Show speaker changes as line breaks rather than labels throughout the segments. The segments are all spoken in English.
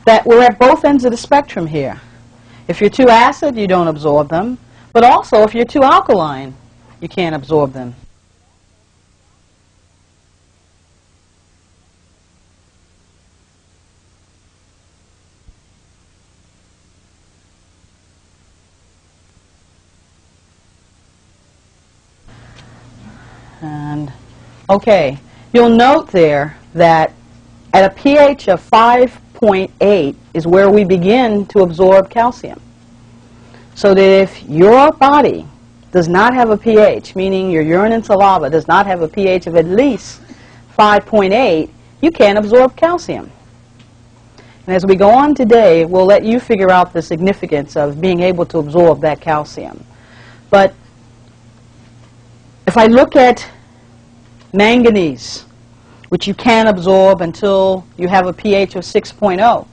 that we're at both ends of the spectrum here. If you're too acid, you don't absorb them. But also, if you're too alkaline, you can't absorb them. And, okay, you'll note there that at a pH of 5.8 is where we begin to absorb calcium. So that if your body does not have a pH, meaning your urine and saliva does not have a pH of at least 5.8, you can't absorb calcium. And as we go on today, we'll let you figure out the significance of being able to absorb that calcium. But if I look at manganese, which you can absorb until you have a pH of 6.0,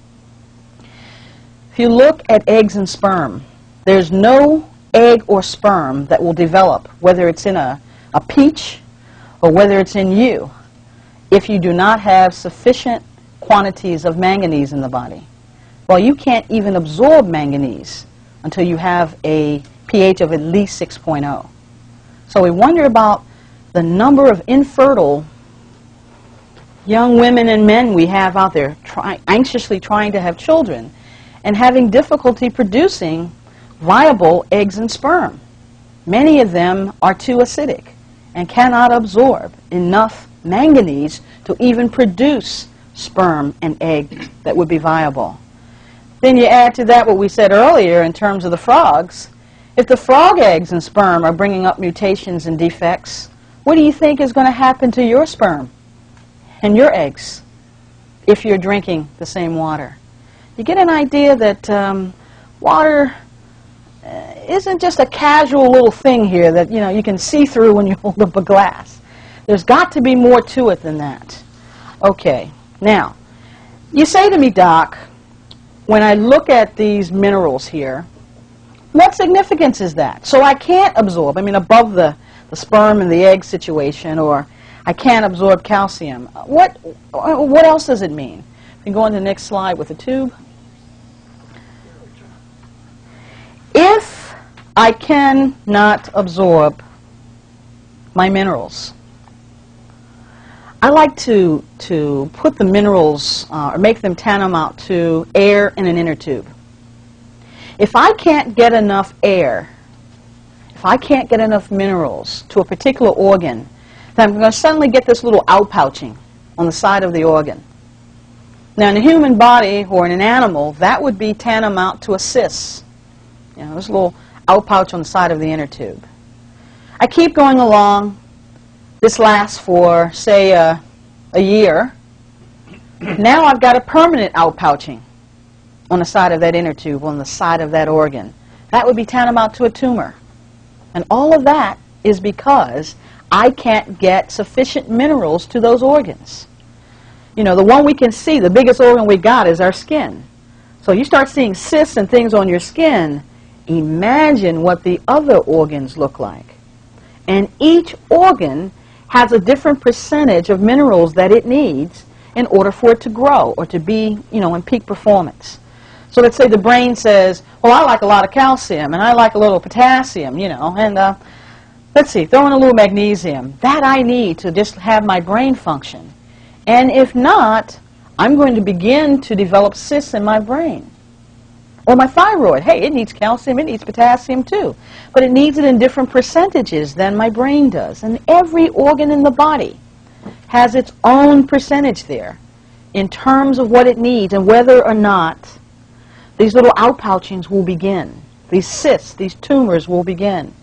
if you look at eggs and sperm, there's no egg or sperm that will develop, whether it's in a peach or whether it's in you, if you do not have sufficient quantities of manganese in the body. Well, you can't even absorb manganese until you have a pH of at least 6.0. So we wonder about the number of infertile young women and men we have out there anxiously trying to have children and having difficulty producing viable eggs and sperm. Many of them are too acidic and cannot absorb enough manganese to even produce sperm and eggs that would be viable. Then you add to that what we said earlier in terms of the frogs. If the frog eggs and sperm are bringing up mutations and defects, what do you think is going to happen to your sperm and your eggs if you're drinking the same water? You get an idea that water isn't just a casual little thing here that you can see through when you hold up a glass. There's got to be more to it than that. Okay, now, you say to me, Doc, when I look at these minerals here, what significance is that? So I can't absorb, above the sperm and the egg situation, or I can't absorb calcium. What else does it mean? We can go on to the next slide with the tube. If I cannot absorb my minerals, I like to put the minerals or make them tantamount to air in an inner tube. If I can't get enough air, if I can't get enough minerals to a particular organ, then I'm going to suddenly get this little outpouching on the side of the organ. Now, in a human body or in an animal, that would be tantamount to a cyst. This little outpouch on the side of the inner tube. I keep going along. This lasts for, say, a year. Now I've got a permanent outpouching on the side of that inner tube, on the side of that organ. That would be tantamount to a tumor. And all of that is because I can't get sufficient minerals to those organs. The one we can see, the biggest organ we got is our skin. So you start seeing cysts and things on your skin, imagine what the other organs look like. And each organ has a different percentage of minerals that it needs in order for it to grow or to be, in peak performance. So let's say the brain says, well, I like a lot of calcium and I like a little potassium, and let's see, throw in a little magnesium. That I need to just have my brain function. And if not, I'm going to begin to develop cysts in my brain. Or my thyroid. Hey, it needs calcium, it needs potassium too. But it needs it in different percentages than my brain does. And every organ in the body has its own percentage there in terms of what it needs and whether or not these little outpouchings will begin. These cysts, these tumors will begin.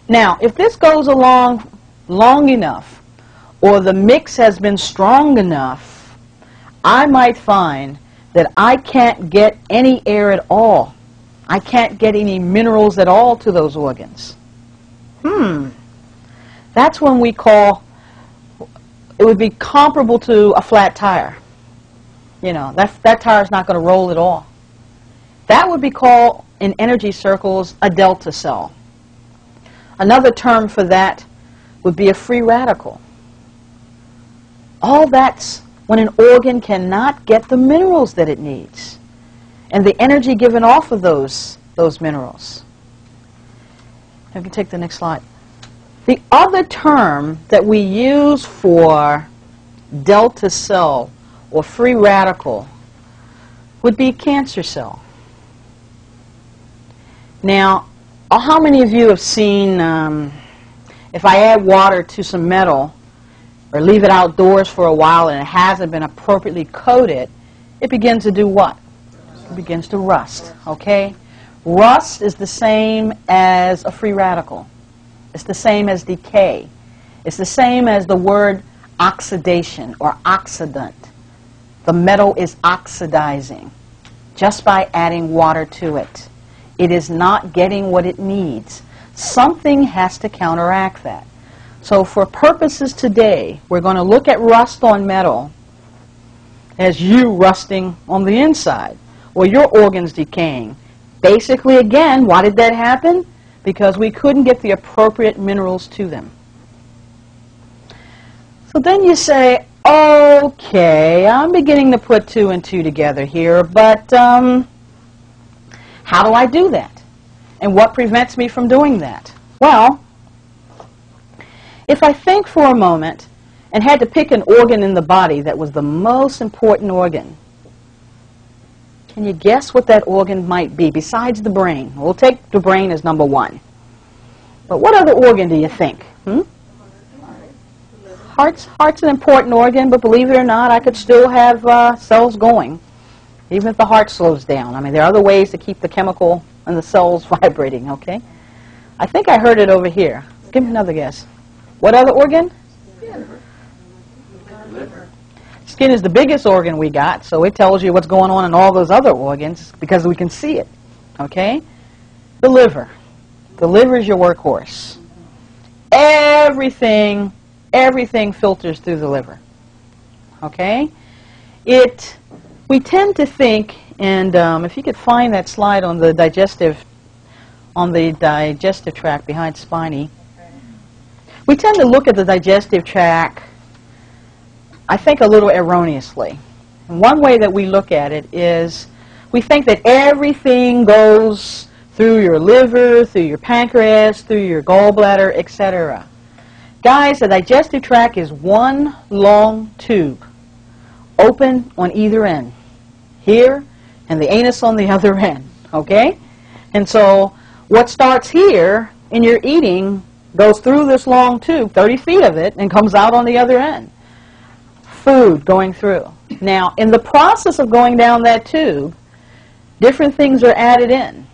Now, if this goes along long enough, or the mix has been strong enough, I might find that I can't get any air at all. I can't get any minerals at all to those organs. That's when we call, it would be comparable to a flat tire. That tire's not going to roll at all. That would be called, in energy circles, a delta cell. Another term for that would be a free radical. All that's when an organ cannot get the minerals that it needs. and the energy given off of those minerals. You can take the next slide. The other term that we use for delta cell or free radical would be cancer cell. Now, how many of you have seen, if I add water to some metal or leave it outdoors for a while and it hasn't been appropriately coated, it begins to do what? It begins to rust, okay? Rust is the same as a free radical. It's the same as decay. It's the same as the word oxidation or oxidant. The metal is oxidizing just by adding water to it. It is not getting what it needs. Something has to counteract that. So for purposes today, we're going to look at rust on metal as you rusting on the inside or your organs decaying. Basically, again, why did that happen? Because we couldn't get the appropriate minerals to them. So then you say, okay, I'm beginning to put two and two together here, but how do I do that? And what prevents me from doing that? Well, if I think for a moment and had to pick an organ in the body that was the most important organ, can you guess what that organ might be besides the brain? We'll take the brain as number one. But what other organ do you think? Heart's an important organ, but believe it or not, I could still have cells going, even if the heart slows down. I mean, there are other ways to keep the chemical and the cells vibrating, okay? I think I heard it over here. Give me another guess. What other organ?
Liver.
Skin is the biggest organ we got, so it tells you what's going on in all those other organs because we can see it, okay? The liver. The liver is your workhorse. Everything filters through the liver, okay? We tend to think, and if you could find that slide on the digestive tract behind spiny, we tend to look at the digestive tract, I think, a little erroneously. And one way that we look at it is we think that everything goes through your liver, through your pancreas, through your gallbladder, etc. Guys, the digestive tract is one long tube, open on either end, here, and the anus on the other end, okay? And so what starts here in your eating goes through this long tube, 30 feet of it, and comes out on the other end. Food going through. Now, in the process of going down that tube, different things are added in.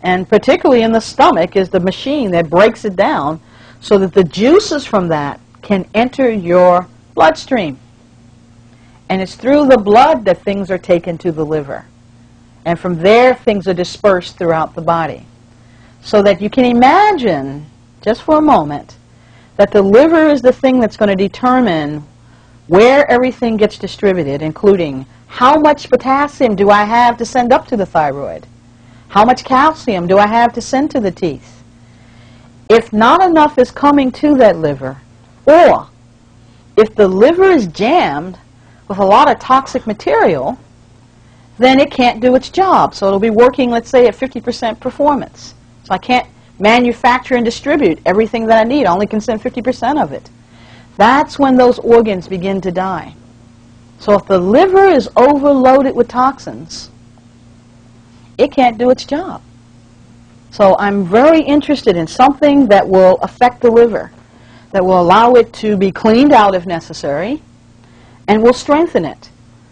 And particularly in the stomach is the machine that breaks it down so that the juices from that can enter your bloodstream. And it's through the blood that things are taken to the liver. And from there, things are dispersed throughout the body. So that you can imagine, just for a moment, that the liver is the thing that's going to determine where everything gets distributed, including how much potassium do I have to send up to the thyroid? How much calcium do I have to send to the teeth? If not enough is coming to that liver, or if the liver is jammed with a lot of toxic material, then it can't do its job. So it'll be working, let's say, at 50% performance. So I can't manufacture and distribute everything that I need. I only can send 50% of it. That's when those organs begin to die. So if the liver is overloaded with toxins, it can't do its job. So I'm very interested in something that will affect the liver, that will allow it to be cleaned out if necessary, and will strengthen it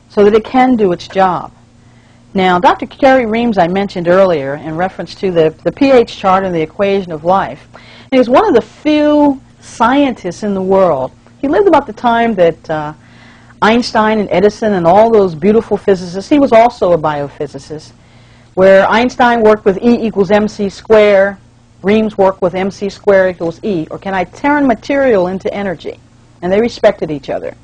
so that it can do its job. Now, Dr. Kerry Reams, I mentioned earlier in reference to the pH chart and the equation of life. He was one of the few scientists in the world. He lived about the time that Einstein and Edison and all those beautiful physicists. He was also a biophysicist, where Einstein worked with E equals mc squared, Reams worked with mc squared equals E, or can I turn material into energy? And they respected each other.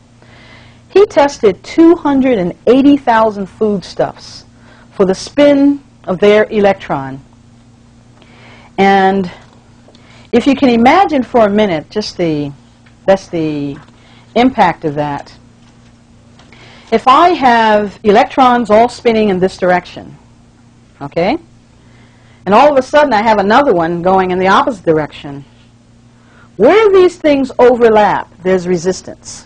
He tested 280,000 foodstuffs for the spin of their electron. And if you can imagine for a minute just that's the impact of that. If I have electrons all spinning in this direction, Okay? And all of a sudden I have another one going in the opposite direction. Where these things overlap, there's resistance.